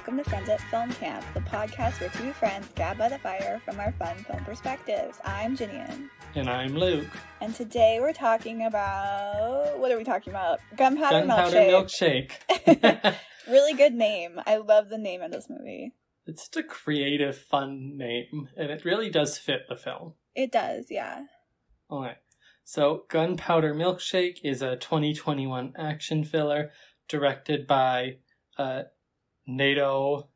welcome to Friends at Film Camp, the podcast where two friends gab by the fire from our fun film perspectives. I'm Jinian. And I'm Luke. And today we're talking about... What are we talking about? Gunpowder Milkshake. Really good name. I love the name of this movie. It's such a creative, fun name, and it really does fit the film. It does, yeah. Alright. So, Gunpowder Milkshake is a 2021 action filler directed by Navot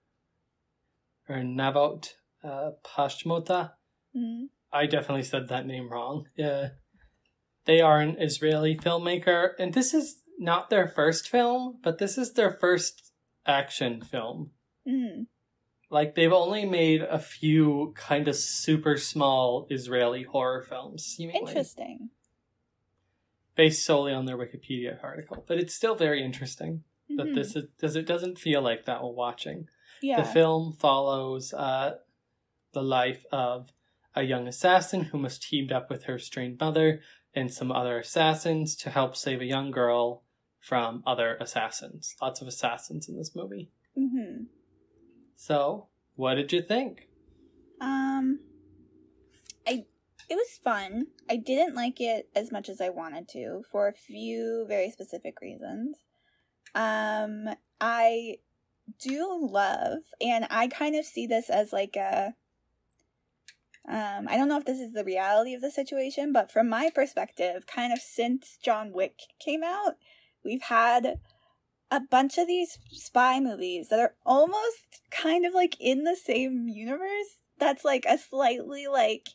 Pashmota. Mm-hmm. I definitely said that name wrong. They are an Israeli filmmaker, and this is not their first film, but this is their first action film. Mm-hmm. Like, they've only made a few kind of super small Israeli horror films, seemingly. Interesting. Based solely on their Wikipedia article. But it's still very interesting that this is, because it doesn't feel like that while watching. Yeah. The film follows the life of a young assassin who must team up with her estranged mother and some other assassins to help save a young girl from other assassins. Lots of assassins in this movie. Mm-hmm. So, what did you think? It was fun. I didn't like it as much as I wanted to for a few very specific reasons. I do love, and I kind of see this as like a, I don't know if this is the reality of the situation, but from my perspective, kind of since John Wick came out, we've had a bunch of these spy movies that are almost kind of like in the same universe. That's like a slightly like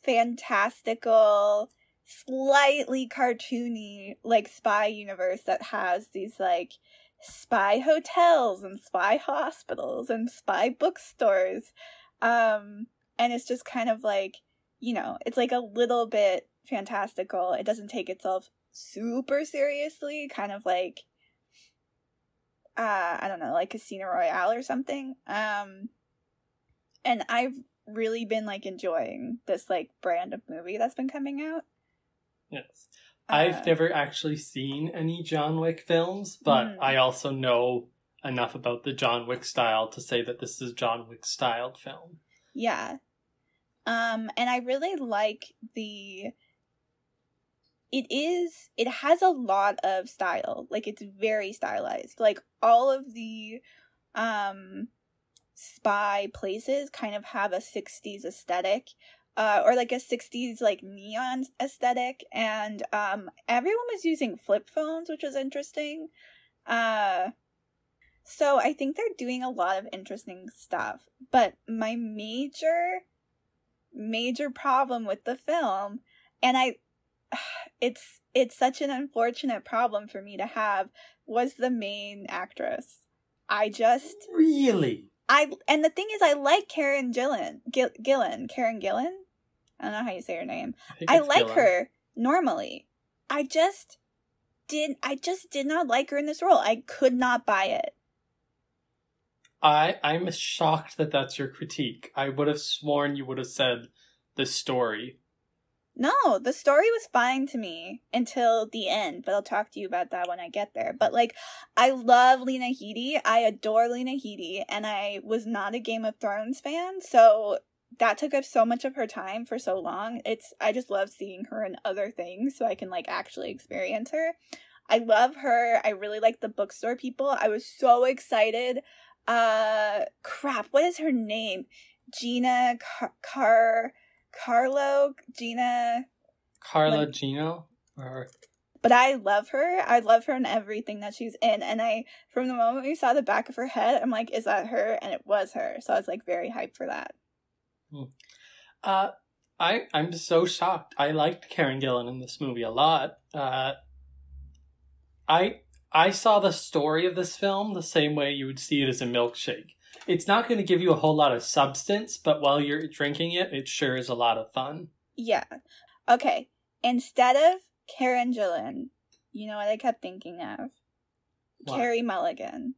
fantastical, slightly cartoony like spy universe that has these like spy hotels and spy hospitals and spy bookstores. And it's just kind of like, you know, it's like a little bit fantastical. It doesn't take itself super seriously, kind of like I don't know, like Casino Royale or something. And I've really been like enjoying this like brand of movie that's been coming out. Yes. I've never actually seen any John Wick films, but I also know enough about the John Wick style to say that this is John Wick styled film. Yeah. And I really like it has a lot of style. Like, it's very stylized. Like, all of the spy places kind of have a 60s aesthetic, or like a 60s like neon aesthetic, and everyone was using flip phones, which was interesting. So I think they're doing a lot of interesting stuff. But my major problem with the film, and it's such an unfortunate problem for me to have, was the main actress. Really? And the thing is, I like Karen Gillan. Karen Gillan? I don't know how you say her name. I like Gillan. Her normally. I just did not like her in this role. I could not buy it. I'm shocked that that's your critique. I would have sworn you would have said the story. No, the story was fine to me until the end, but I'll talk to you about that when I get there. But, like, I love Lena Headey. I adore Lena Headey, and I was not a Game of Thrones fan, so that took up so much of her time for so long. I just love seeing her in other things so I can, like, actually experience her. I love her. I really like the bookstore people. I was so excited. What is her name? Gina Carlo, Gina. Carla Gino? Or... But I love her. I love her in everything that she's in. And from the moment we saw the back of her head, I'm like, is that her? And it was her. So I was like very hyped for that. I'm so shocked. I liked Karen Gillan in this movie a lot. I saw the story of this film the same way you would see it as a milkshake. It's not going to give you a whole lot of substance, but while you're drinking it, it sure is a lot of fun. Yeah. Okay. Instead of Karen Gillan, you know what I kept thinking of? What? Carey Mulligan.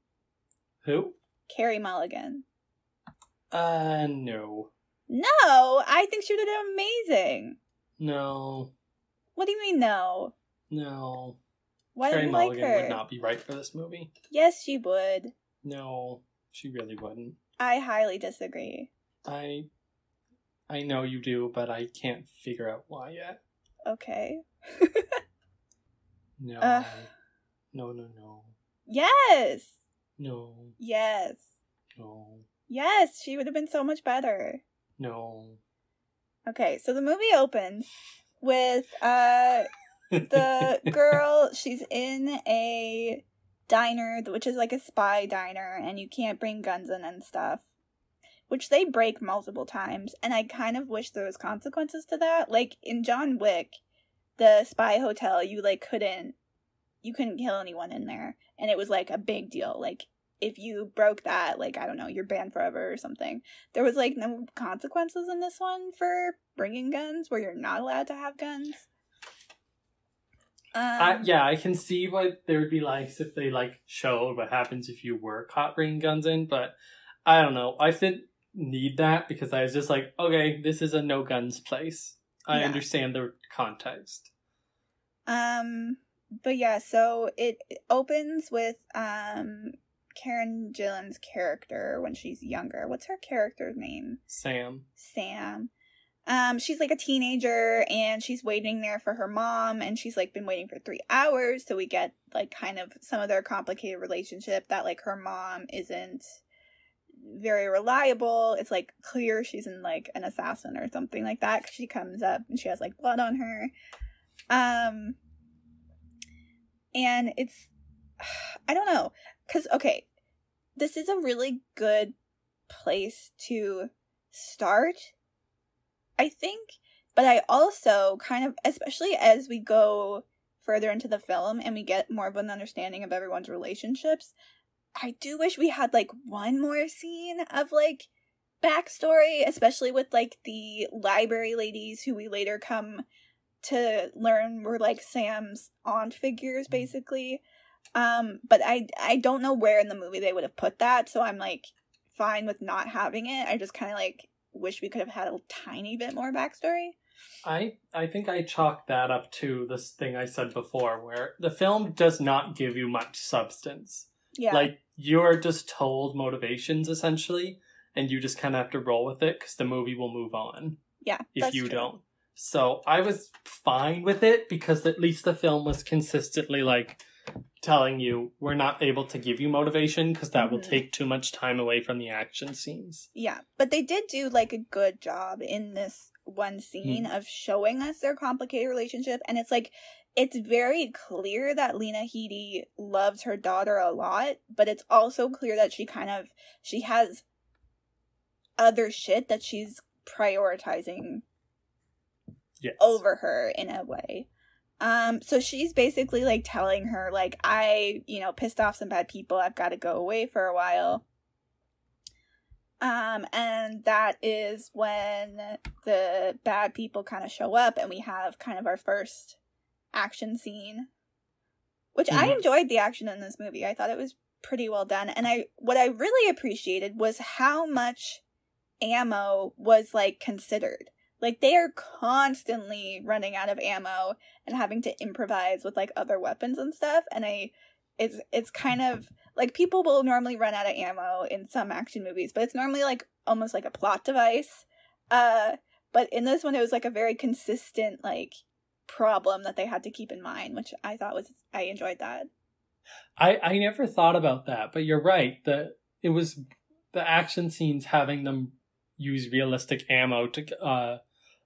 Who? Carey Mulligan. No. No! I think she would have done amazing. No. What do you mean, no? No. Why Carey don't you like Mulligan her? Would not be right for this movie. Yes, she would. No. She really wouldn't. I highly disagree. I know you do, but I can't figure out why yet. Okay. No. No. Yes! No. Yes. No. Yes, she would have been so much better. No. Okay, so the movie opens with the girl, she's in a diner, which is like a spy diner, and you can't bring guns in and stuff, which they break multiple times, and I kind of wish there was consequences to that. Like, in John Wick, the spy hotel, you couldn't kill anyone in there, and it was, like, a big deal. Like, if you broke that, like, I don't know, you're banned forever or something. There was, like, no consequences in this one for bringing guns, where you're not allowed to have guns. I can see what there would be like if they, like, showed what happens if you were caught bringing guns in, but I don't know. I didn't need that because I was just like, okay, this is a no guns place. I understand the context. But yeah, so it opens with, Karen Gillan's character when she's younger. What's her character's name? Sam. She's like a teenager and she's waiting there for her mom, and she's like been waiting for 3 hours, so we get like kind of some of their complicated relationship, that like her mom isn't very reliable. It's like clear she's in like an assassin or something like that, because she comes up and she has like blood on her. And it's, I don't know, because, okay, this is a really good place to start, I think, but I also kind of, especially as we go further into the film and we get more of an understanding of everyone's relationships, I do wish we had, like, one more scene of, like, backstory, especially with, like, the library ladies who we later come to learn were, like, Sam's aunt figures, basically. But I don't know where in the movie they would have put that, so I'm, like, fine with not having it. I just kind of, like, wish we could have had a tiny bit more backstory. I think I chalked that up to this thing I said before, where the film does not give you much substance. Yeah. Like, you're just told motivations, essentially, and you just kind of have to roll with it, because the movie will move on. Yeah, if you don't. So I was fine with it, because at least the film was consistently, like, telling you, we're not able to give you motivation, because that will take too much time away from the action scenes. Yeah, but they did do, like, a good job in this one scene of showing us their complicated relationship, and it's, like, it's very clear that Lena Headey loves her daughter a lot, but it's also clear that she has other shit that she's prioritizing over her in a way. So she's basically, like, telling her, like, I, pissed off some bad people, I've got to go away for a while. And that is when the bad people kind of show up, and we have kind of our first action scene, which I enjoyed the action in this movie. I thought it was pretty well done, and what I really appreciated was how much ammo was, like, considered. Like, they are constantly running out of ammo and having to improvise with, like, other weapons and stuff, and it's kind of, like, people will normally run out of ammo in some action movies, but it's normally, like, almost like a plot device, but in this one, it was, like, a very consistent, like, problem that they had to keep in mind, which I enjoyed that. I never thought about that, but you're right. It was the action scenes having them use realistic ammo to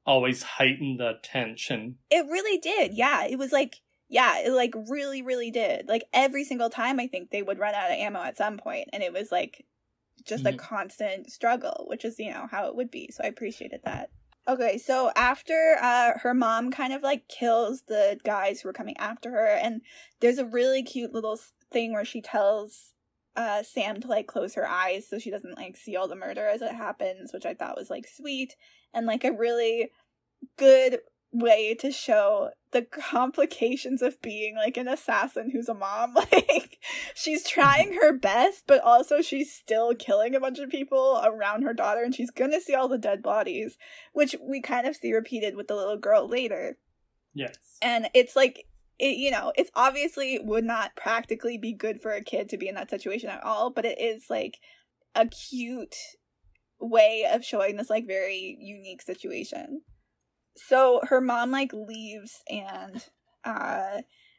always heighten the tension. It really did, yeah. It was like, it like really, really did. Like every single time I think they would run out of ammo at some point, and it was like just a constant struggle, which is, how it would be. So I appreciated that. Okay, so after her mom kind of like kills the guys who were coming after her, and there's a really cute little thing where she tells Sam to like close her eyes so she doesn't like see all the murder as it happens, which I thought was like sweet and like a really good way to show the complications of being like an assassin who's a mom. Like, she's trying her best, but also she's still killing a bunch of people around her daughter, and she's gonna see all the dead bodies, which we kind of see repeated with the little girl later. Yes. And it's like, it's obviously would not practically be good for a kid to be in that situation at all, but it is like, a cute way of showing this, like, very unique situation. So her mom, like, leaves, and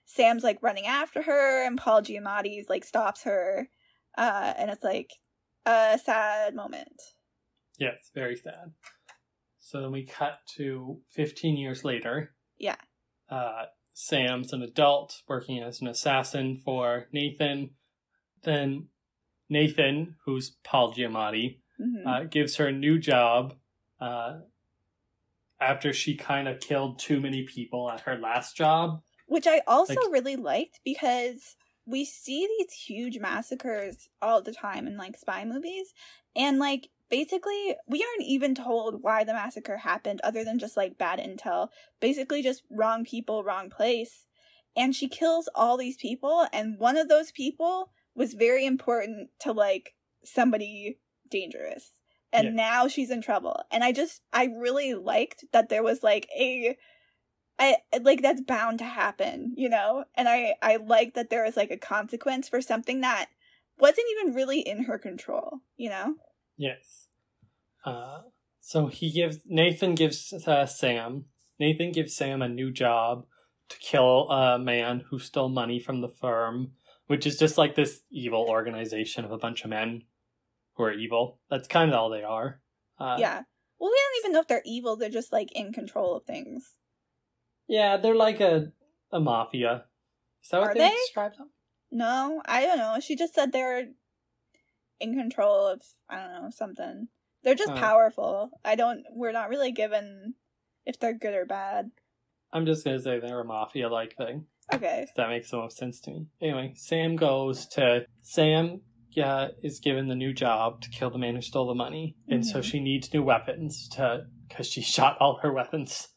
Sam's, like, running after her, and Paul Giamatti's, like, stops her, and it's, like, a sad moment. Yes, very sad. So then we cut to 15 years later. Yeah. Sam's an adult working as an assassin for Nathan. Then Nathan, who's Paul Giamatti, gives her a new job after she kind of killed too many people at her last job. Which I also really liked, because we see these huge massacres all the time in, like, spy movies. And, like, basically, we aren't even told why the massacre happened other than just, like, bad intel. Basically just wrong people, wrong place. And she kills all these people, and one of those people was very important to, like, somebody dangerous. And now she's in trouble. And I really liked that there was, like, that's bound to happen, you know? And I like that there was, like, a consequence for something that wasn't even really in her control, you know? Yes. So Nathan gives Sam a new job to kill a man who stole money from the firm, which is just like this evil organization of a bunch of men who are evil. That's kind of all they are. Yeah. Well, we don't even know if they're evil. They're just, like, in control of things. Yeah, they're like a mafia. Is that what they describe them? No, I don't know. She just said they're in control of, I don't know, something. They're just powerful. We're not really given if they're good or bad. I'm just gonna say they're a mafia-like thing. Okay. That makes the most sense to me. Anyway, Sam is given the new job to kill the man who stole the money. And so she needs new weapons because she shot all her weapons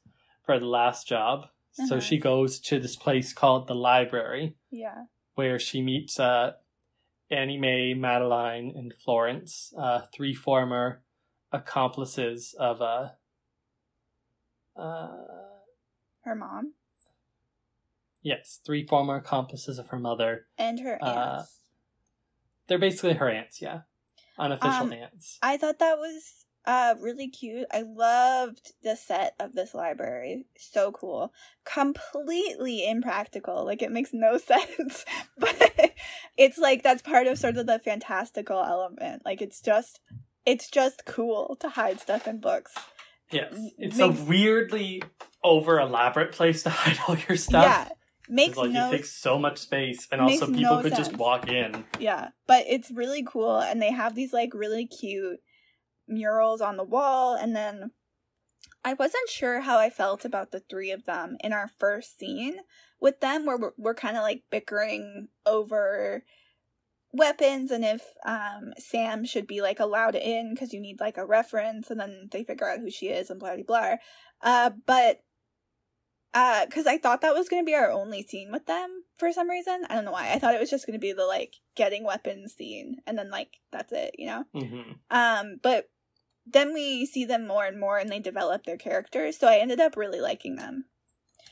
for the last job. So she goes to this place called the library. Yeah. Where she meets Annie Mae, Madeline, and Florence, 3 former accomplices of her mom? Yes, 3 former accomplices of her mother. And her aunts. They're basically her aunts, yeah. Unofficial aunts. I thought that was really cute. I loved the set of this library. So cool. Completely impractical. Like, it makes no sense. But it's like, that's part of sort of the fantastical element. Like, it's just cool to hide stuff in books. Yes. It's a weirdly over-elaborate place to hide all your stuff. Yeah. It takes so much space, and also people could just walk in. Yeah, but it's really cool, and they have these, like, really cute murals on the wall, and then I wasn't sure how I felt about the 3 of them in our first scene with them, where we're kind of, like, bickering over weapons, and if Sam should be, like, allowed in, because you need, like, a reference, and then they figure out who she is, and blah, blah, blah. But because I thought that was going to be our only scene with them for some reason. I don't know why. I thought it was just going to be the, like, getting weapons scene, and then, like, that's it, you know? Mm-hmm. But then we see them more and more, and they develop their characters, so I ended up really liking them.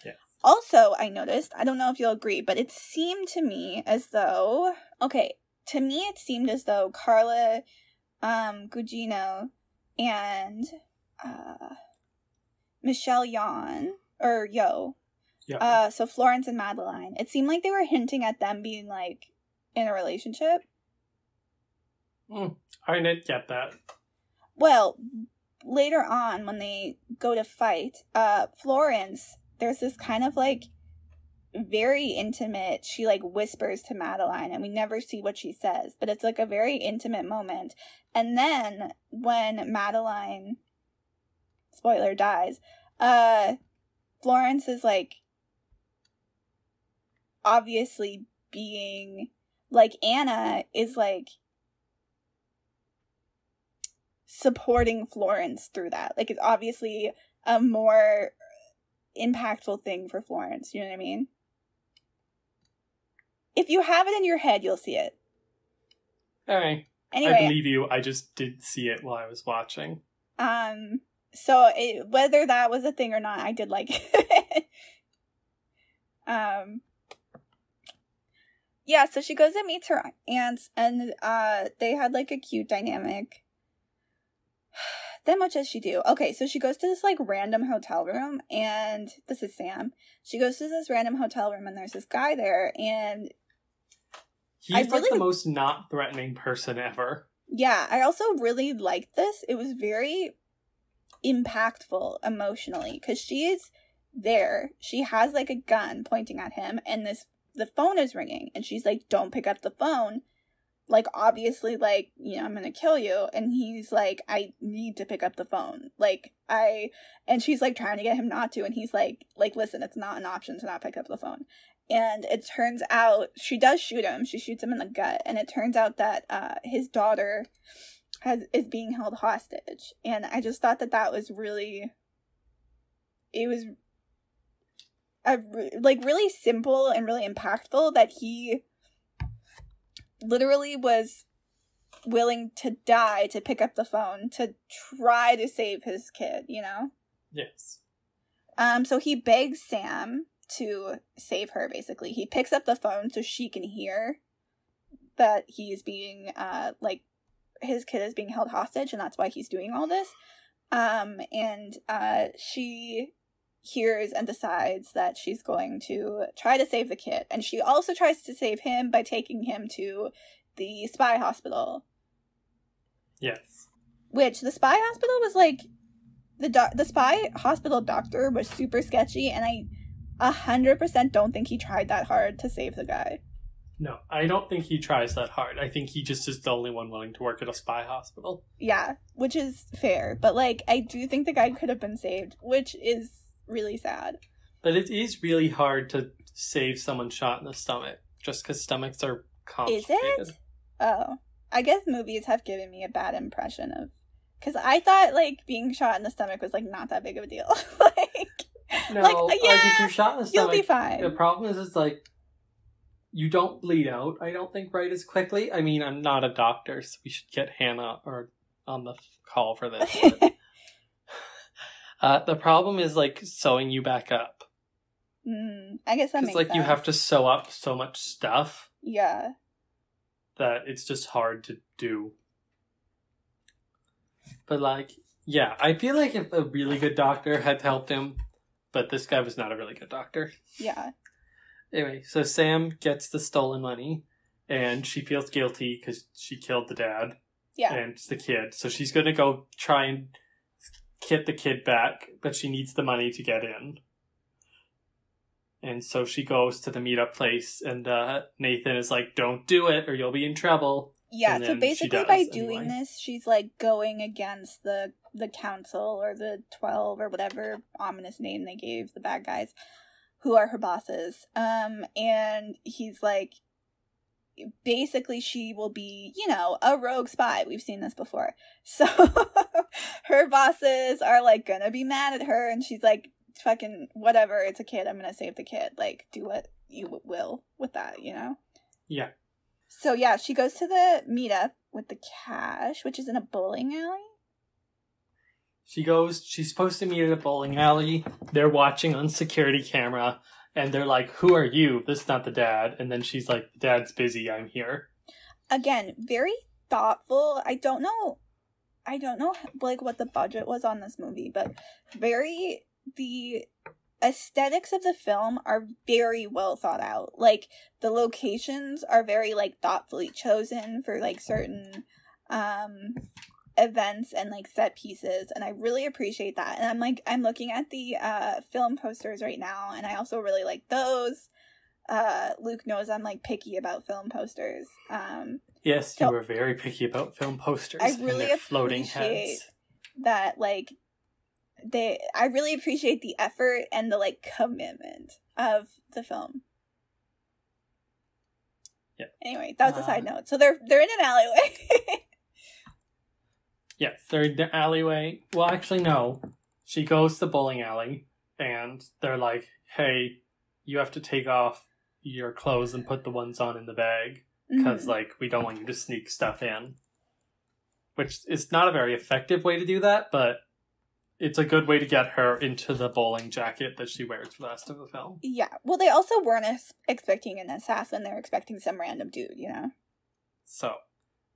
Yeah. Also, I noticed, I don't know if you'll agree, but it seemed to me as though, Carla Gugino and Michelle Yeoh, so Florence and Madeline, it seemed like they were hinting at them being, like, in a relationship. I didn't get that. Well, later on, when they go to fight, Florence, there's this kind of, like, very intimate, she, like, whispers to Madeline, and we never see what she says, but it's, like, a very intimate moment. And then, when Madeline, spoiler, dies, Florence is, like, obviously being, like, Anna is, like, supporting Florence through that. Like, it's obviously a more impactful thing for Florence, you know what I mean? If you have it in your head, you'll see it. Alright. Anyway, I believe you, I just didn't see it while I was watching. So whether that was a thing or not, I did like it. Yeah, so she goes and meets her aunts, and they had, like, a cute dynamic. Then what does she do? Okay, so she goes to this, like, random hotel room, and this is Sam. She goes to this random hotel room, and there's this guy there, and he's, like, the most not threatening person ever. Yeah, I also really liked this. It was very impactful emotionally, because she is there. She has, like, a gun pointing at him, and the phone is ringing, and she's like, don't pick up the phone. Like, obviously, like, you know, I'm gonna kill you. And he's like, I need to pick up the phone. And she's, like, trying to get him not to. And he's like, listen, it's not an option to not pick up the phone. And it turns out, she does shoot him. She shoots him in the gut. And it turns out that his daughter is being held hostage. And I just thought that was really, it was, really simple and really impactful that he literally was willing to die to pick up the phone to try to save his kid, you know? Yes. So he begs Sam to save her, basically. He picks up the phone so she can hear that he's being, his kid is being held hostage, and that's why he's doing all this. She hears and decides that she's going to try to save the kid. And she also tries to save him by taking him to the spy hospital. Yes. Which, the spy hospital was, like, the spy hospital doctor was super sketchy, and I 100% don't think he tried that hard to save the guy. No, I don't think he tries that hard. I think he just is the only one willing to work at a spy hospital. Yeah, which is fair. But, like, I do think the guy could have been saved, which is really sad. But it is really hard to save someone shot in the stomach, just because stomachs are complicated. Is it? Oh. I guess movies have given me a bad impression of... Because I thought, like, being shot in the stomach was, like, not that big of a deal. No, like, if you're shot in the stomach, you'll be fine. The problem is, like, you don't bleed out, I don't think, right as quickly. I mean, I'm not a doctor, so we should get Hannah on the call for this. The problem is, like, sewing you back up. I guess that makes sense. Because, like, you have to sew up so much stuff. Yeah. That it's just hard to do. But, like, yeah, I feel like if a really good doctor had helped him, but this guy was not a really good doctor. Yeah. Anyway, so Sam gets the stolen money, and she feels guilty because she killed the dad. Yeah. And the kid. So she's going to go try and get the kid back, but she needs the money to get in. And so she goes to the meetup place, and Nathan is like, don't do it or you'll be in trouble. Yeah, so basically by doing this, she's like going against the council or the 12 or whatever ominous name they gave the bad guys, who are her bosses. And he's like, basically she will be, you know, a rogue spy. We've seen this before. So her bosses are like gonna be mad at her, and she's like, fucking whatever, it's a kid, I'm gonna save the kid. Like, do what you will with that, you know? Yeah. So yeah, she goes to the meetup with the cash, which is in a bowling alley. She's supposed to meet at a bowling alley. They're watching on security camera, and they're like, who are you? This is not the dad. And then she's like, dad's busy, I'm here. Again, very thoughtful. I don't know like what the budget was on this movie, but the aesthetics of the film are very well thought out. Like, the locations are very, like, thoughtfully chosen for, like, certain events and, like, set pieces, and I really appreciate that. And I'm looking at the film posters right now, and I also really like those. Luke knows I'm, like, picky about film posters. Yes, you were very picky about film posters. I really and their floating appreciate heads. That, like, I really appreciate the effort and the, like, commitment of the film. Yeah. Anyway, that was a side note. So they're in an alleyway. Yes, they're in the alleyway. Well, actually, no. She goes to the bowling alley, and they're like, hey, you have to take off your clothes and put the ones on in the bag, because, like, we don't want you to sneak stuff in. Which is not a very effective way to do that, but it's a good way to get her into the bowling jacket that she wears for the rest of the film. Yeah. Well, they also weren't expecting an assassin. They were expecting some random dude, you know? So,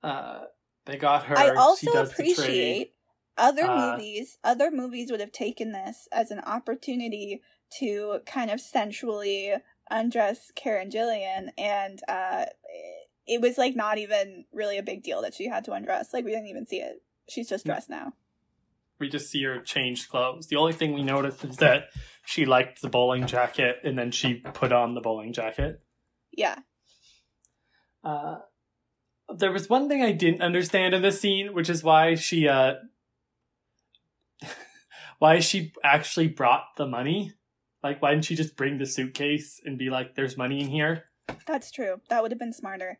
they got her. I also she does appreciate other movies would have taken this as an opportunity to kind of sensually undress Karen Gillian, and it was like not even really a big deal that she had to undress. Like, we didn't even see it. She's just dressed now. We just see her change clothes. The only thing we noticed is that she liked the bowling jacket, and then she put on the bowling jacket. Yeah. There was one thing I didn't understand in this scene, which is why she actually brought the money. Like, why didn't she just bring the suitcase and be like, there's money in here? That's true. That would have been smarter.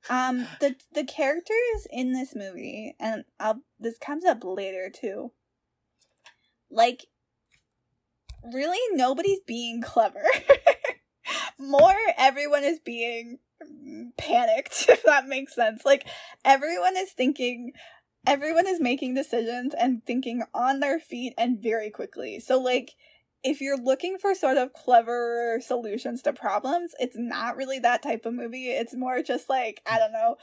The characters in this movie, and this comes up later too, like, really nobody's being clever. More, everyone is being panicked, if that makes sense. Like, everyone is making decisions and thinking on their feet and very quickly. So, like, if you're looking for sort of clever solutions to problems, it's not really that type of movie. It's more just like, I don't know,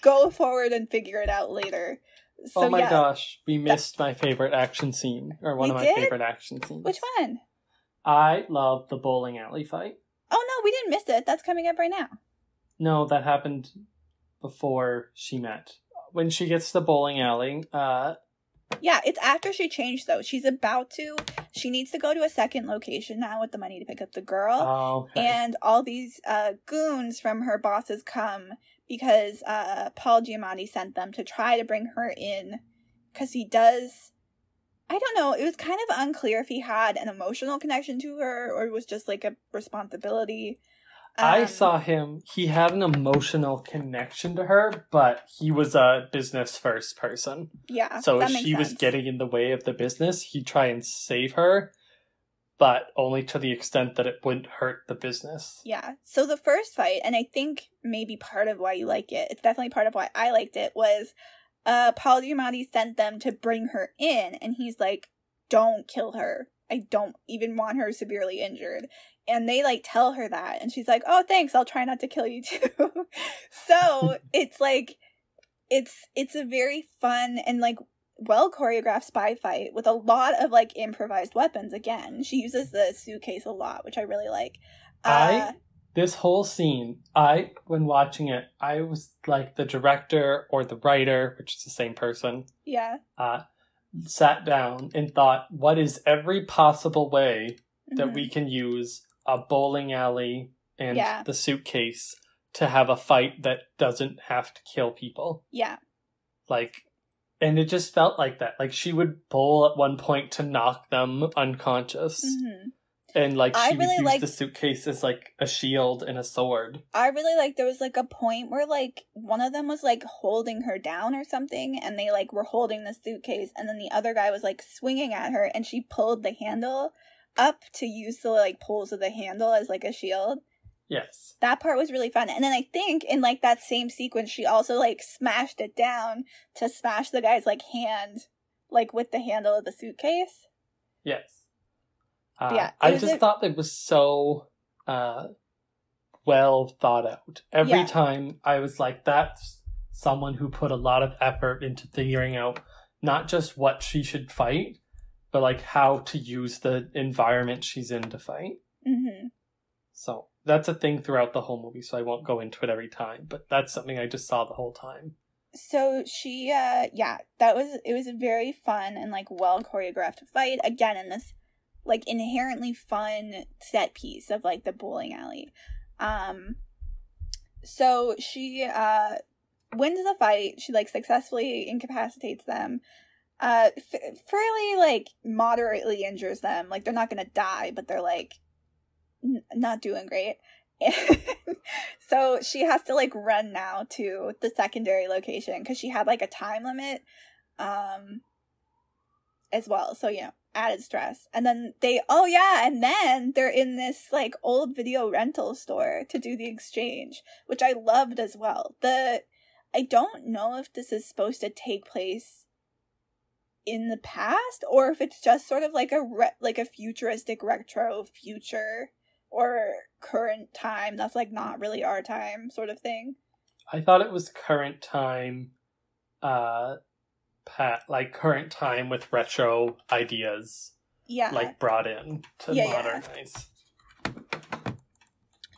go forward and figure it out later. So, oh my gosh, we missed my favorite action scene, or one of my favorite action scenes. Which one? I love the bowling alley fight. Oh no, we didn't miss it. That's coming up right now. No, that happened before she met. When she gets to the bowling alley, yeah, it's after she changed, though. She needs to go to a second location now with the money to pick up the girl. Oh, okay. And all these goons from her bosses come because Paul Giamatti sent them to try to bring her in. Because he does... I don't know, it was kind of unclear if he had an emotional connection to her or it was just like a responsibility. I saw he had an emotional connection to her, but he was a business first person. Yeah. So if she was getting in the way of the business, he'd try and save her, but only to the extent that it wouldn't hurt the business. Yeah. So the first fight, and I think maybe part of why you like it, it's definitely part of why I liked it, was Paul Giamatti sent them to bring her in, and he's like, don't kill her. I don't even want her severely injured. And they, like, tell her that, and she's like, oh, thanks, I'll try not to kill you, too. So, it's, like, it's a very fun and, like, well-choreographed spy fight with a lot of, like, improvised weapons, again. She uses the suitcase a lot, which I really like. This whole scene, when watching it, I was like the director or the writer, which is the same person. Yeah. Sat down and thought, what is every possible way that we can use a bowling alley and the suitcase to have a fight that doesn't have to kill people? Yeah. Like, and it just felt like that. Like, she would bowl at one point to knock them unconscious. Mm-hmm. And, like, she would use the suitcase as, like, a shield and a sword. I really liked there was, like, a point where, like, one of them was, like, holding her down or something, and they, like, were holding the suitcase, and then the other guy was, like, swinging at her, and she pulled the handle up to use the, like, poles of the handle as, like, a shield. Yes. That part was really fun. And then I think in, like, that same sequence, she also, like, smashed it down to smash the guy's, like, hand, like, with the handle of the suitcase. Yes. I just thought it was so well thought out. Every time I was like, that's someone who put a lot of effort into figuring out not just what she should fight, but like how to use the environment she's in to fight. Mm-hmm. So that's a thing throughout the whole movie, so I won't go into it every time, but that's something I just saw the whole time. So she, it was a very fun and like well choreographed fight, again, in this like inherently fun set piece of like the bowling alley. So she wins the fight. She like successfully incapacitates them. Fairly like moderately injures them. Like they're not gonna die, but they're like not doing great. So she has to like run now to the secondary location because she had like a time limit as well. So, you know, added stress. And then and then they're in this like old video rental store to do the exchange, which I loved as well. I don't know if this is supposed to take place in the past, or if it's just sort of like a futuristic retro future or current time that's like not really our time sort of thing. I thought it was current time, like current time with retro ideas. Yeah. Like brought in to modernize. Yeah.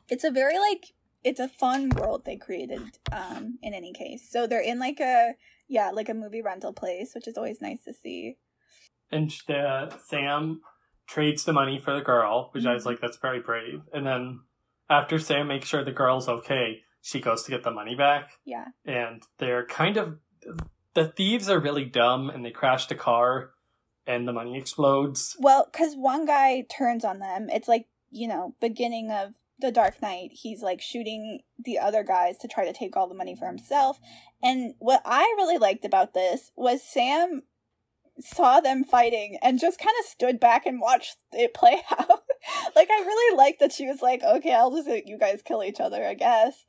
It's a very like, it's a fun world they created, in any case. So they're in like a movie rental place, which is always nice to see. And Sam trades the money for the girl, which I was like, that's very brave. And then after Sam makes sure the girl's okay, she goes to get the money back. Yeah. And they're the thieves are really dumb, and they crash the car, and the money explodes. Well, because one guy turns on them. It's like, beginning of The Dark Knight. He's like shooting the other guys to try to take all the money for himself. And what I really liked about this was Sam saw them fighting and just kind of stood back and watched it play out. Like, I really liked that she was like, okay, I'll just let you guys kill each other, I guess.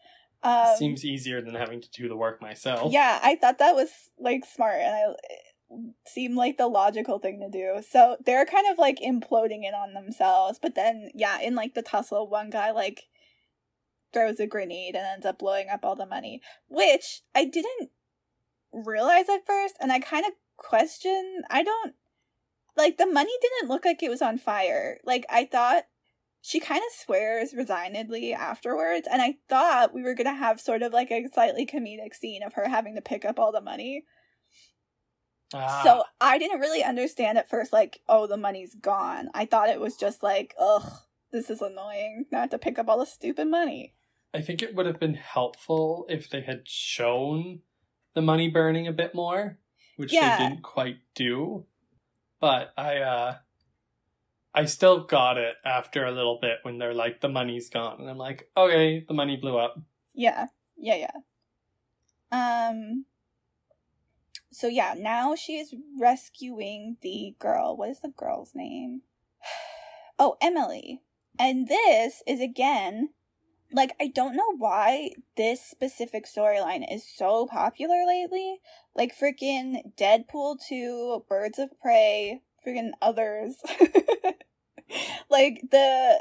Seems easier than having to do the work myself. Yeah, I thought that was like smart, and it seemed like the logical thing to do. So they're kind of like imploding in on themselves, but then in like the tussle, one guy like throws a grenade and ends up blowing up all the money, which I didn't realize at first, and I kind of questioned. The money didn't look like it was on fire. Like, I thought she kind of swears resignedly afterwards, and I thought we were gonna have sort of like a slightly comedic scene of her having to pick up all the money. So I didn't really understand at first, like, oh, the money's gone. I thought it was just like, ugh, this is annoying. Now I have to pick up all the stupid money. I think it would have been helpful if they had shown the money burning a bit more, which they didn't quite do. But I still got it after a little bit when they're like, the money's gone. And I'm like, okay, the money blew up. Yeah. So now she's rescuing the girl. What is the girl's name? Oh, Emily. And this is, again, like, I don't know why this specific storyline is so popular lately. Like, freaking Deadpool 2, Birds of Prey, freaking others. Like, the,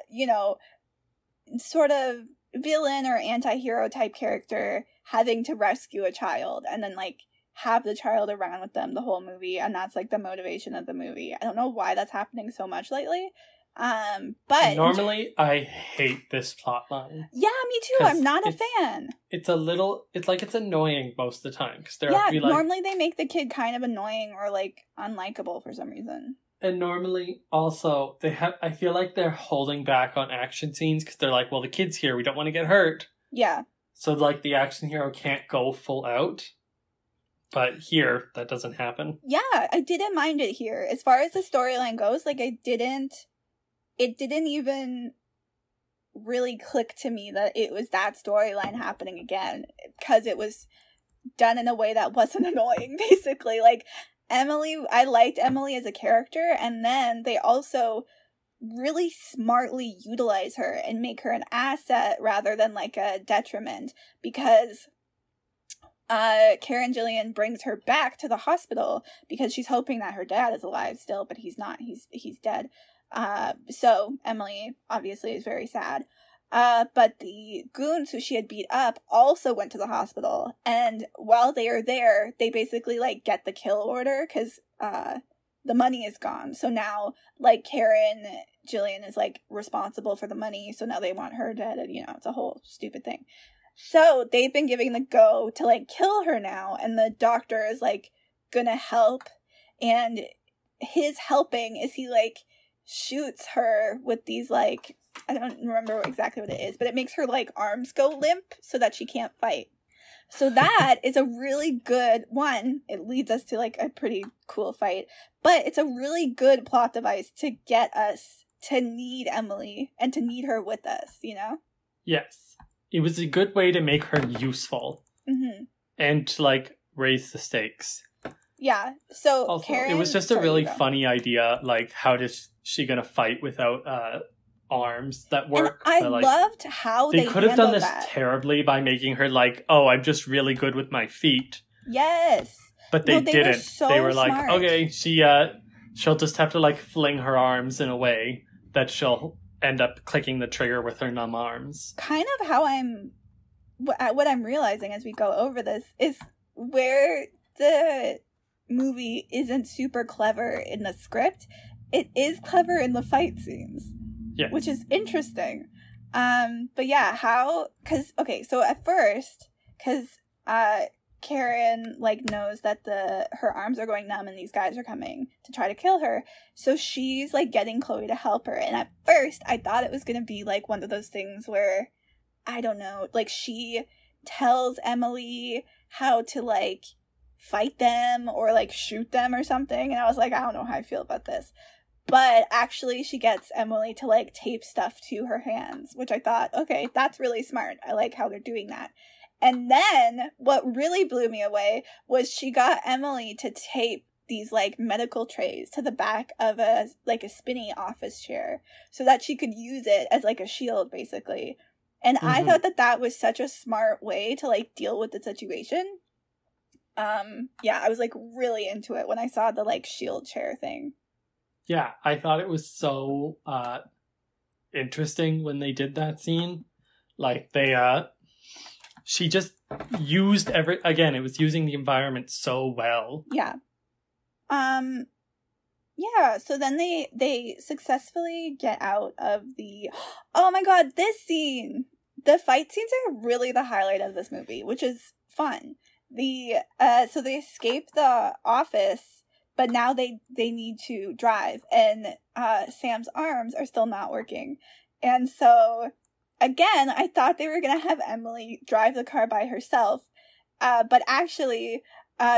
sort of villain or anti-hero type character having to rescue a child and then, like, have the child around with them the whole movie, and that's like the motivation of the movie. I don't know why that's happening so much lately. But normally I hate this plot line. Yeah, me too. I'm not a fan. It's annoying most of the time because normally they make the kid kind of annoying or like unlikable for some reason. And normally also I feel like they're holding back on action scenes because they're like, well, the kid's here, we don't want to get hurt. Yeah. So like the action hero can't go full out. But here, that doesn't happen. Yeah, I didn't mind it here. As far as the storyline goes, like, it didn't even really click to me that it was that storyline happening again. Because it was done in a way that wasn't annoying, basically. Like, I liked Emily as a character, and then they also really smartly utilize her and make her an asset rather than, like, a detriment. Because Karen Gillian brings her back to the hospital because she's hoping that her dad is alive still, but he's not. He's dead. So Emily obviously is very sad. But the goons who she had beat up also went to the hospital, and while they are there, they basically like get the kill order because the money is gone. So now like Karen Gillian is like responsible for the money. So now they want her dead, and it's a whole stupid thing. So they've been giving the go to, like, kill her now, and the doctor is, like, gonna help, and his helping is he, like, shoots her with these, like, I don't remember exactly what it is, but it makes her, like, arms go limp so that she can't fight. So that is a really good one. It leads us to, like, a pretty cool fight, but it's a really good plot device to get us to need Emily and to need her with us, Yes. It was a good way to make her useful. Mm-hmm. And to, like, raise the stakes. Yeah, so also, Karen... It was just a really funny idea, like, how is she gonna fight without arms that work? And I loved how they could have done this terribly by making her like, oh, I'm just really good with my feet. Yes. But they No, they were didn't. so They were like, smart. okay, she'll just have to like fling her arms in a way that she'll end up clicking the trigger with her numb arms. Kind of how what I'm realizing as we go over this is where the movie isn't super clever in the script. It is clever in the fight scenes. Yeah. Which is interesting. But yeah, so at first, because Karen like knows that her arms are going numb and these guys are coming to try to kill her, so she's like getting Chloe to help her. And at first I thought it was gonna be like one of those things where, I don't know, like she tells Emily how to like fight them or like shoot them or something, and I was like, I don't know how I feel about this. But actually she gets Emily to like tape stuff to her hands, which I thought, okay, that's really smart. I like how they're doing that. And then what really blew me away was she got Emily to tape these like medical trays to the back of a spinny office chair so that she could use it as like a shield, basically. And I thought that was such a smart way to like deal with the situation. Yeah, I was like really into it when I saw the like shield chair thing. Yeah, I thought it was so interesting when they did that scene. Like she just used it was using the environment so well. Yeah. Yeah, so then they successfully get out of the... Oh my god, this scene! The fight scenes are really the highlight of this movie, which is fun. So they escape the office, but now they need to drive, and Sam's arms are still not working. And so, again, I thought they were gonna have Emily drive the car by herself, but actually...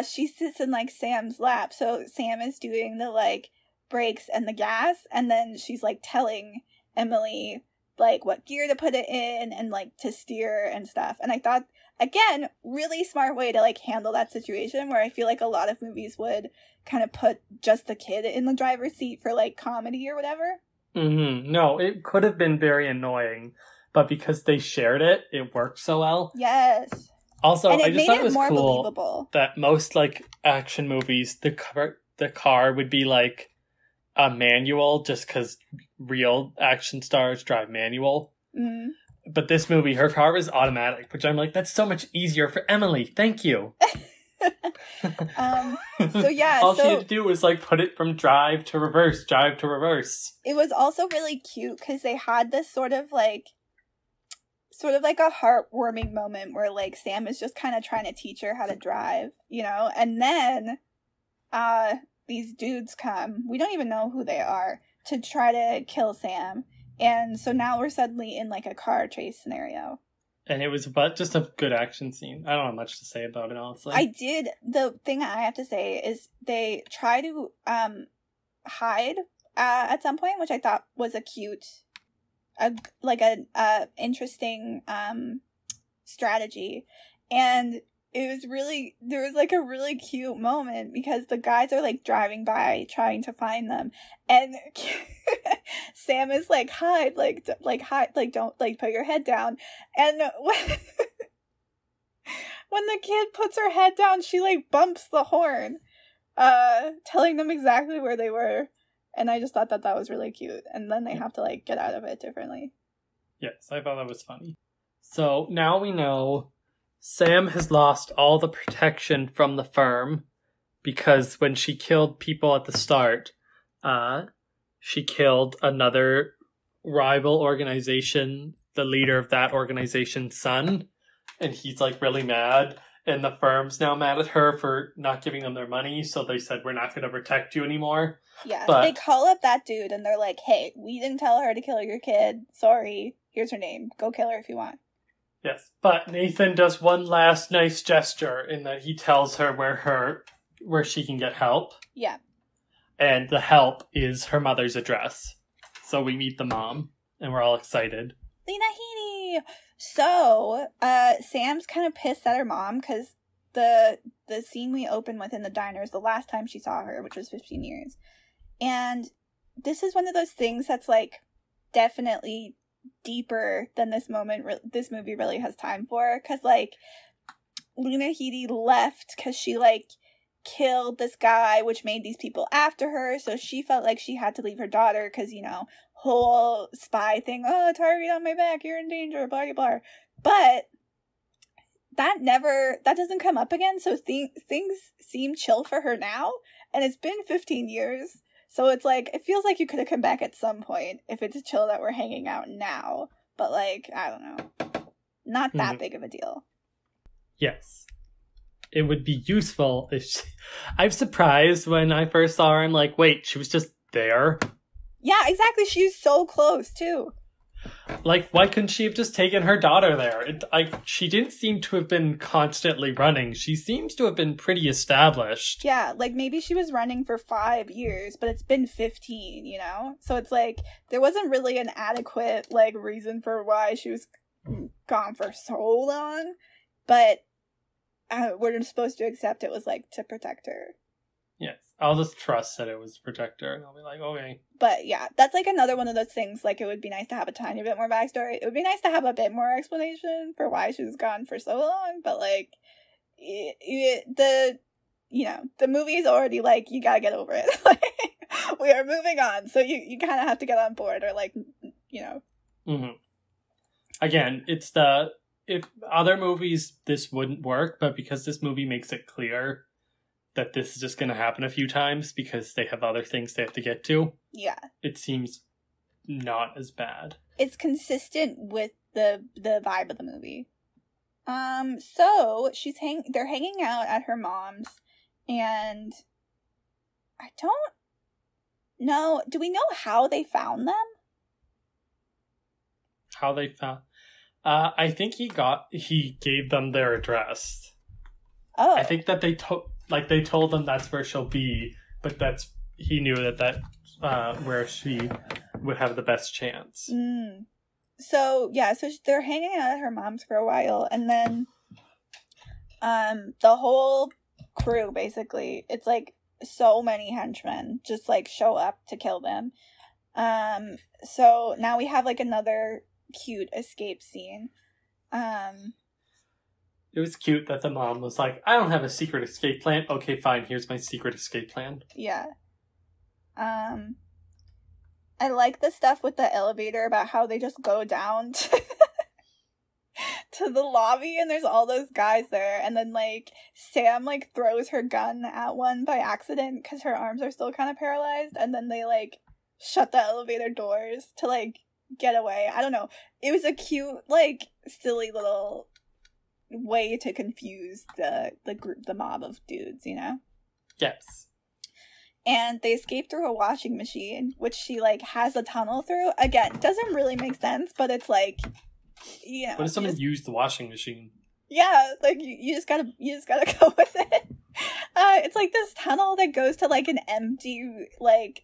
she sits in like Sam's lap, so Sam is doing the like brakes and the gas, and then she's like telling Emily like what gear to put it in and like to steer and stuff. And I thought, again, really smart way to like handle that situation, where I feel like a lot of movies would kind of put just the kid in the driver's seat for like comedy or whatever. Mm-hmm. No, it could have been very annoying, but because they shared it, it worked so well. Yes. Also, and I just thought it was more cool believable. that most like action movies, the car would be like a manual, just because real action stars drive manual. Mm. But this movie, her car was automatic, which I'm like, that's so much easier for Emily. Thank you. So yeah, all she had to do was like put it from drive to reverse. It was also really cute because they had this sort of like a heartwarming moment where like Sam is just kind of trying to teach her how to drive, you know, and then these dudes come, we don't even know who they are, to try to kill Sam. And so now we're suddenly in like a car chase scenario. And it was just a good action scene. I don't have much to say about it, honestly. The thing I have to say is they try to hide at some point, which I thought was a cute interesting strategy. And there was like a really cute moment because the guys are like driving by trying to find them, and Sam is like, hide, like don't like put your head down. And when the kid puts her head down, she like bumps the horn, telling them exactly where they were. And I just thought that was really cute. And then they have to, like, get out of it differently. Yes, I thought that was funny. So, now we know Sam has lost all the protection from the firm because when she killed people at the start, she killed another rival organization, the leader of that organization's son. And he's, like, really mad. And the firm's now mad at her for not giving them their money, so they said, we're not going to protect you anymore. Yeah, they call up that dude, and they're like, hey, we didn't tell her to kill your kid. Sorry, here's her name. Go kill her if you want. Yes, but Nathan does one last nice gesture in that he tells her where she can get help. Yeah. And the help is her mother's address. So we meet the mom, and we're all excited. Lena Headey! So, Sam's kind of pissed at her mom because the scene we opened with in the diner is the last time she saw her, which was 15 years. And this is one of those things that's, like, definitely deeper than this movie really has time for. Because, like, Lena Headey left because she, like, killed this guy, which made these people after her, so she felt like she had to leave her daughter because, you know, whole spy thing, oh, target on my back, you're in danger, blah, blah, blah. But that doesn't come up again, so things seem chill for her now, and it's been 15 years, so it's like, it feels like you could have come back at some point if it's chill that we're hanging out now, but like, I don't know, not that big of a deal. Yes. It would be useful if I'm surprised when I first saw her, I'm like, wait, she was just there? Yeah, exactly, she's so close, too. Like, why couldn't she have just taken her daughter there? She didn't seem to have been constantly running. She seems to have been pretty established. Yeah, like, maybe she was running for 5 years, but it's been 15, you know? So it's like, there wasn't really an adequate, like, reason for why she was gone for so long, but we're just supposed to accept it was, like, to protect her. Yes, I'll just trust that it was to protect her, and I'll be like, okay. But, yeah, that's, like, another one of those things, like, it would be nice to have a tiny bit more backstory. It would be nice to have a bit more explanation for why she was gone for so long, but, like, the movie is already, like, you gotta get over it. Like, we are moving on, so you kind of have to get on board, or, like, you know. Mm-hmm. Again, if other movies, this wouldn't work, but because this movie makes it clear that this is just going to happen a few times because they have other things they have to get to. Yeah. It seems not as bad. It's consistent with the vibe of the movie. So they're hanging out at her mom's, and I don't know. Do we know how they found them? How they found? I think he gave them their address. Oh. I think that they told them that's where she'll be, but he knew that where she would have the best chance. So yeah, so they're hanging out at her mom's for a while, and then the whole crew, basically, it's like so many henchmen just like show up to kill them. So now we have like another cute escape scene. It was cute that the mom was like, I don't have a secret escape plan. Okay, fine, here's my secret escape plan. Yeah. I like the stuff with the elevator about how they just go down to the lobby and there's all those guys there, and then like Sam like throws her gun at one by accident because her arms are still kind of paralyzed, and then they like shut the elevator doors to like get away. I don't know. It was a cute, like, silly little way to confuse the group, the mob of dudes, you know? Yes. And they escape through a washing machine, which she, like, has a tunnel through. Again, doesn't really make sense, but it's like, you know. What if someone used the washing machine? Yeah, like, you just gotta go with it. It's like this tunnel that goes to, like, an empty, like,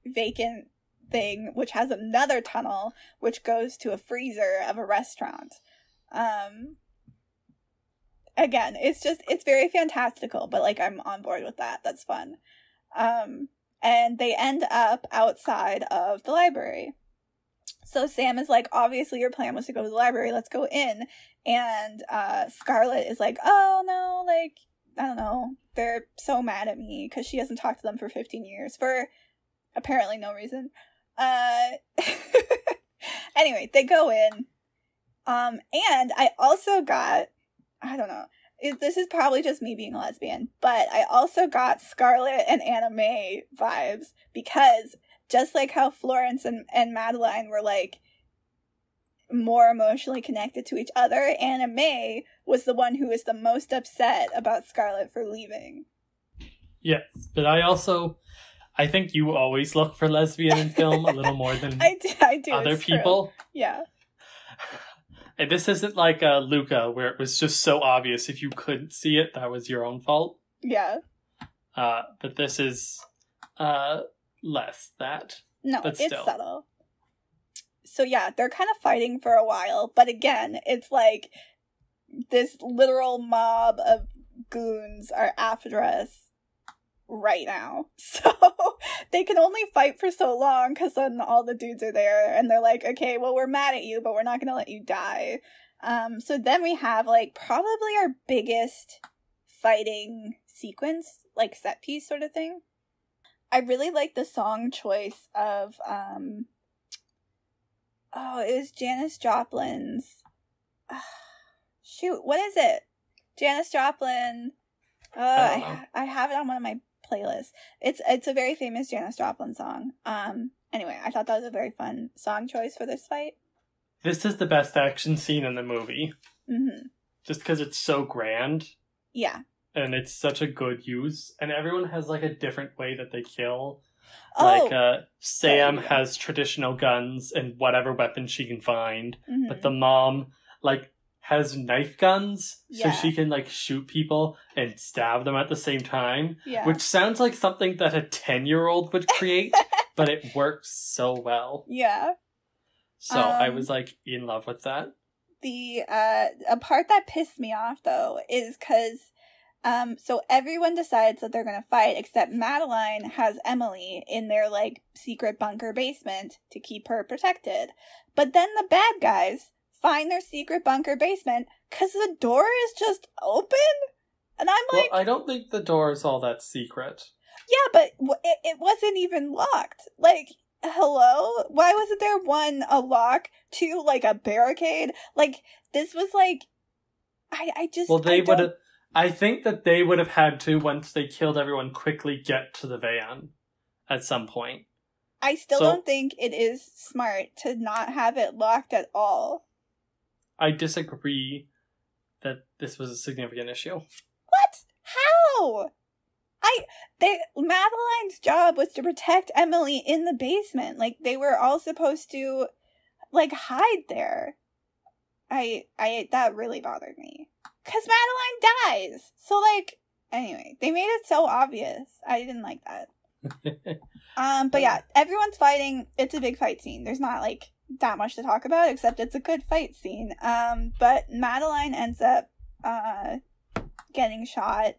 vacant thing, which has another tunnel, which goes to a freezer of a restaurant. Again, it's very fantastical, but, like, I'm on board with that. That's fun. And they end up outside of the library. So Sam is like, obviously your plan was to go to the library, let's go in. And Scarlett is like, oh no, like, I don't know, they're so mad at me because she hasn't talked to them for 15 years for apparently no reason. Anyway, they go in. And I also got, I don't know, this is probably just me being a lesbian, but I also got Scarlett and Anna May vibes, because just like how Florence and Madeline were like more emotionally connected to each other, Anna May was the one who was the most upset about Scarlett for leaving. Yes, but I think you always look for lesbian in film a little more than I do, other people. True. Yeah. And this isn't like Luca, where it was just so obvious if you couldn't see it, that was your own fault. Yeah. But this is less that. No, but it's still subtle. So yeah, they're kind of fighting for a while, but again, it's like this literal mob of goons are after us right now. So they can only fight for so long because then all the dudes are there and they're like, okay, well, we're mad at you, but we're not going to let you die. So then we have like probably our biggest fighting sequence, like set piece sort of thing. I really like the song choice of it was Janis Joplin's shoot, what is it? Janis Joplin. I have it on one of my playlists. It's a very famous Janis Joplin song. Anyway, I thought that was a very fun song choice for this fight. This is the best action scene in the movie. Mm-hmm. Just because it's so grand. Yeah. And it's such a good use. And everyone has, like, a different way that they kill. Oh, Like, Sam has traditional guns and whatever weapon she can find. mm-hmm. But the mom, like, has knife guns. Yeah. So she can, like, shoot people and stab them at the same time. Yeah. Which sounds like something that a 10-year-old would create. But it works so well. Yeah. So I was, like, in love with that. A part that pissed me off, though, is because so everyone decides that they're gonna fight, except Madeline has Emily in their, like, secret bunker basement to keep her protected. But then the bad guys find their secret bunker basement because the door is just open? And I'm like... Well, I don't think the door is all that secret. Yeah, but it wasn't even locked. Like, hello? Why wasn't there, 1, a lock, 2, like, a barricade? Like, this was, like... I just... Well, they would have... I think that they would have had to, once they killed everyone, quickly get to the van at some point. I still don't think it is smart to not have it locked at all. I disagree that this was a significant issue. What? How? Madeline's job was to protect Emily in the basement. Like, they were all supposed to, like, hide there. That really bothered me. 'Cause Madeline dies. So, like, anyway, they made it so obvious. I didn't like that. But yeah, everyone's fighting. It's a big fight scene. There's not, like, that much to talk about, except it's a good fight scene. But Madeline ends up, getting shot.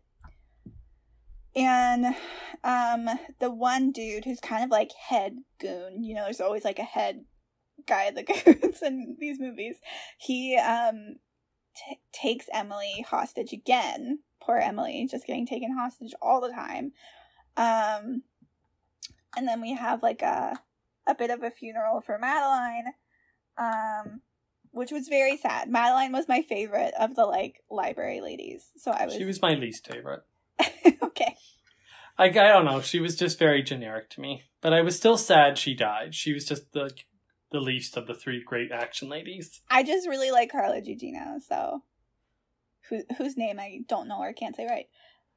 And, the one dude who's kind of, like, head goon, you know, there's always, like, a head guy of the goons in these movies. He, takes Emily hostage again. Poor Emily, just getting taken hostage all the time. And then we have, like, a bit of a funeral for Madeline, which was very sad. Madeline was my favorite of the, like, library ladies. She was my least favorite. Okay. I don't know, she was just very generic to me. But I was still sad she died. She was just the least of the 3 great action ladies. I just really like Carla Gugino, so... whose name I don't know or can't say right.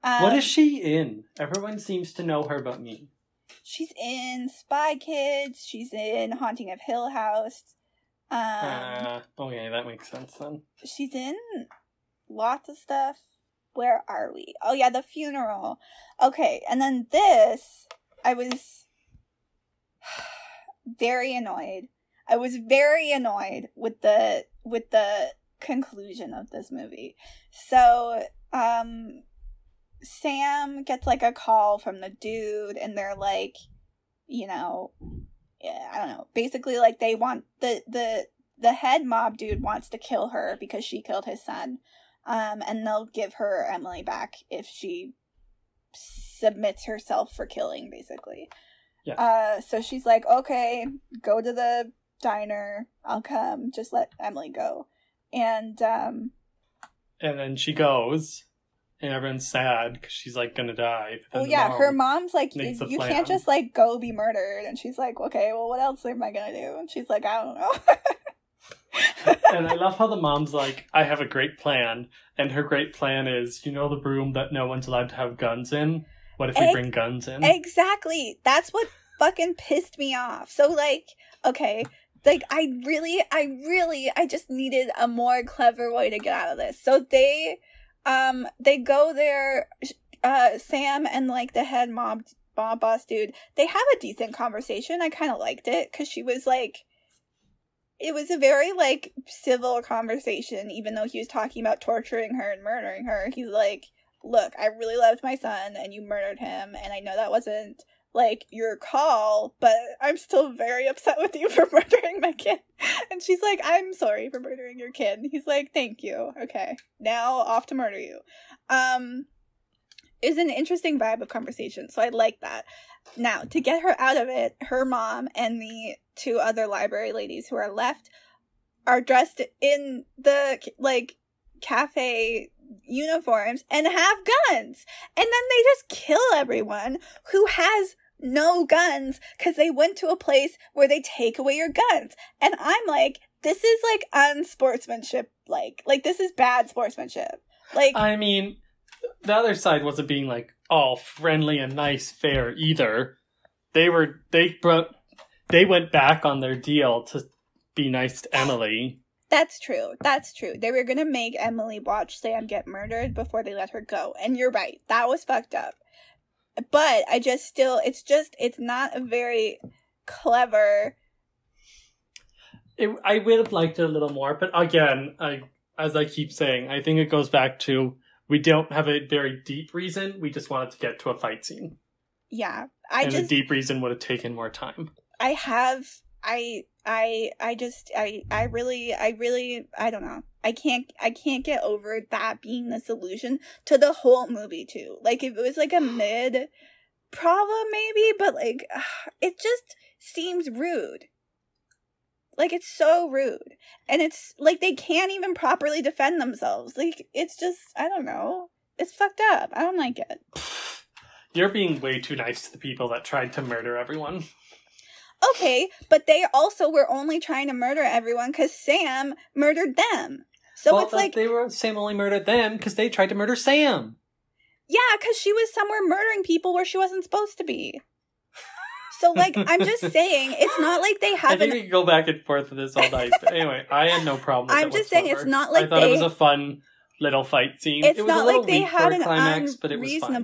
What is she in? Everyone seems to know her but me. She's in Spy Kids. She's in Haunting of Hill House. Okay, that makes sense then. She's in lots of stuff. Where are we? Oh yeah, The Funeral. Okay, and then this, I was very annoyed. I was very annoyed with the conclusion of this movie. So, Sam gets, like, a call from the dude, and they're like, you know, I don't know. Basically, like, they want the head mob dude wants to kill her because she killed his son. And they'll give her Emily back if she submits herself for killing, basically. Yeah. So she's like, okay, go to the diner. I'll come. Just let Emily go. And then she goes, and everyone's sad because she's, like, gonna die. Well, yeah, her mom's like, you can't just, like, go be murdered. And she's like, okay, well, what else am I gonna do? And she's like, I don't know. And I love how the mom's like, I have a great plan. And her great plan is, you know the room that no one's allowed to have guns in? What if we bring guns in? Exactly. That's what fucking pissed me off. So, like, okay, like, I just needed a more clever way to get out of this. So they go there, Sam and, like, the head mob boss dude, they have a decent conversation. I kind of liked it, because she was, like, it was a very, like, civil conversation, even though he was talking about torturing her and murdering her. He's like, look, I really loved my son, and you murdered him, and I know that wasn't, like, your call, but I'm still very upset with you for murdering my kid. And she's like, I'm sorry for murdering your kid. He's like, thank you. Okay, now off to murder you. is an interesting vibe of conversation, so I like that. Now, to get her out of it, her mom and the two other library ladies who are left are dressed in the, like, cafe uniforms and have guns. And then they just kill everyone who has no guns because they went to a place where they take away your guns. And I'm like, this is, like, unsportsmanship. Like, this is bad sportsmanship. Like, I mean, the other side wasn't being, like, all friendly and nice, fair either. They went back on their deal to be nice to Emily. That's true. That's true. They were gonna make Emily watch Sam get murdered before they let her go. And you're right. That was fucked up. But it's not a very clever... I would have liked it a little more, but again, as I keep saying, I think it goes back to we don't have a very deep reason. We just wanted to get to a fight scene. Yeah. A deep reason would have taken more time. I don't know. I can't get over that being the solution to the whole movie too. Like, if it was like a mid problem maybe, but like, it just seems rude. Like, it's so rude. And it's like they can't even properly defend themselves. Like, it's just, I don't know. It's fucked up. I don't like it. You're being way too nice to the people that tried to murder everyone. Okay, but they also were only trying to murder everyone because Sam murdered them. So it's like... Sam only murdered them because they tried to murder Sam. Yeah, because she was somewhere murdering people where she wasn't supposed to be. So, like, I'm just saying, it's not like they have... I think we could go back and forth with this all night. But anyway, I had no problem with it. I'm just saying, it's not like I thought it was a fun little fight scene. It's it was not a little like they weak had for a an climax, but it was fun.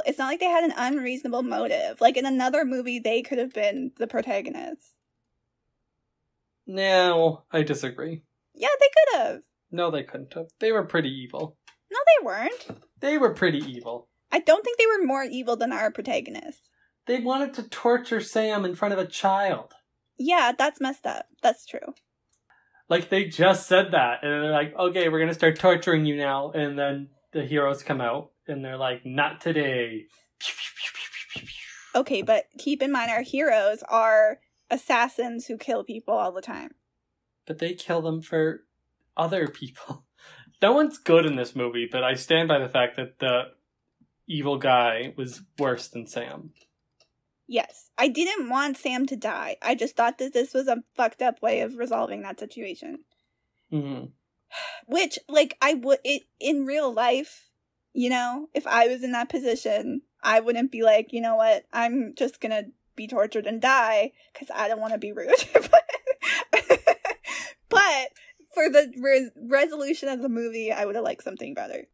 It's not like they had an unreasonable motive. Like, in another movie, they could have been the protagonists. No, I disagree. Yeah, they could have. No, they couldn't have. They were pretty evil. No, they weren't. They were pretty evil. I don't think they were more evil than our protagonists. They wanted to torture Sam in front of a child. Yeah, that's messed up. That's true. Like, they just said that, and they're like, okay, we're gonna start torturing you now, and then the heroes come out, and they're like, not today. Okay, but keep in mind, our heroes are assassins who kill people all the time. But they kill them for other people. No one's good in this movie, but I stand by the fact that the evil guy was worse than Sam. Yes. I didn't want Sam to die. I just thought that this was a fucked up way of resolving that situation. Mm-hmm. Which, like, in real life, you know, if I was in that position, I wouldn't be like, you know what, I'm just gonna be tortured and die, because I don't want to be rude. But for the resolution of the movie, I would have liked something better.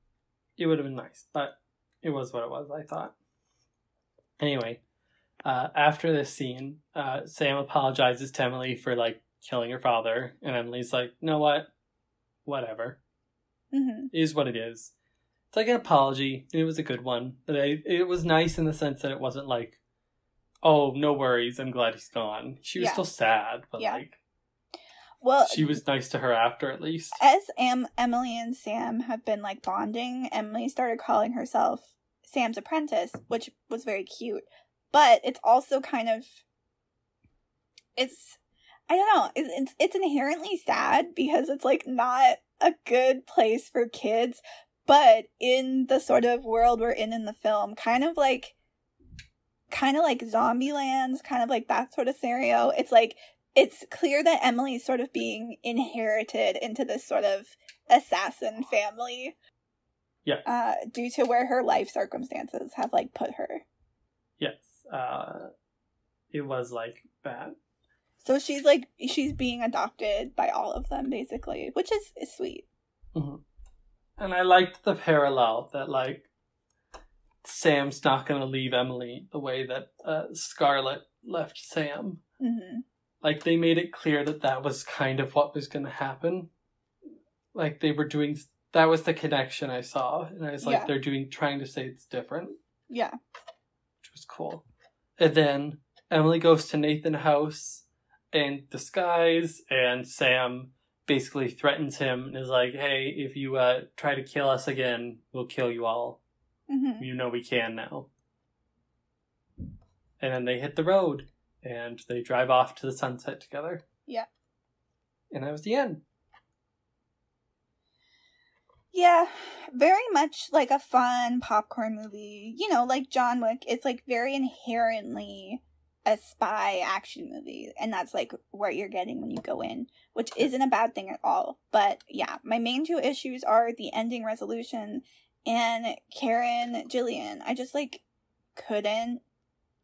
It would have been nice, but it was what it was, I thought. Anyway, after this scene, Sam apologizes to Emily for, like, killing her father, and Emily's like, you know what? Whatever. Mm-hmm. It is what it is. It's like an apology, and it was a good one. But it was nice in the sense that it wasn't like, oh, no worries, I'm glad he's gone. She was still sad, but like, well, she was nice to her after, at least. As Emily and Sam have been, like, bonding, Emily started calling herself Sam's apprentice, which was very cute. But it's also kind of, I don't know, it's inherently sad because it's, like, not a good place for kids, but in the sort of world we're in the film, kind of like Zombieland, kind of like that sort of scenario. It's like, it's clear that Emily's sort of being inherited into this sort of assassin family. Yeah. Due to where her life circumstances have, like, put her. Yes. It was, like, bad. So she's being adopted by all of them, basically, which is sweet. Mm-hmm. And I liked the parallel that, like, Sam's not going to leave Emily the way that Scarlett left Sam. Mm-hmm. Like, they made it clear that that was kind of what was going to happen. Like, they were doing... That was the connection I saw. And I was like, they're trying to say it's different. Yeah. Which was cool. And then Emily goes to Nathan's house in disguise, and Sam basically threatens him and is like, hey, if you try to kill us again, we'll kill you all. You know we can now. And then they hit the road, and they drive off to the sunset together. Yeah. And that was the end. Yeah, very much like a fun popcorn movie. You know, like John Wick, it's like very inherently a spy action movie. And that's like what you're getting when you go in, which isn't a bad thing at all. But yeah, my main two issues are the ending resolution and Karen Gillian. I just like couldn't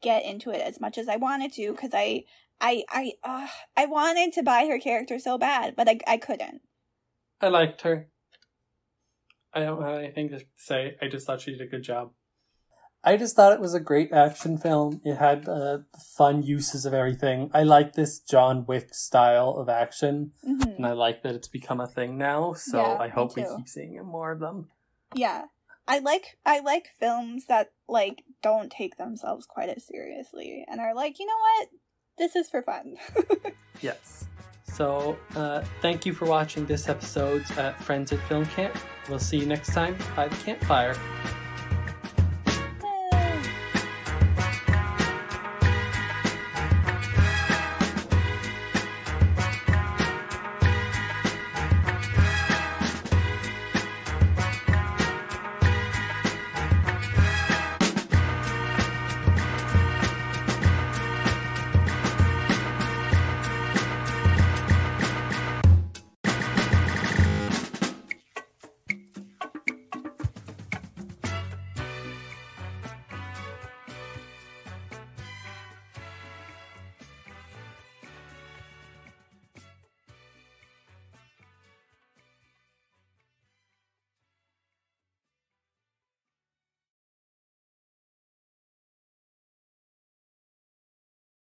get into it as much as I wanted to because I wanted to buy her character so bad, but I couldn't. I liked her. I don't have anything to say. I just thought she did a good job. I just thought it was a great action film. It had fun uses of everything. I like this John Wick style of action, and I like that it's become a thing now. So yeah, I hope we keep seeing more of them. Yeah, I like films that like don't take themselves quite as seriously and are like, you know what, this is for fun. Yes. So, thank you for watching this episode at Friends at Film Camp. We'll see you next time by the campfire.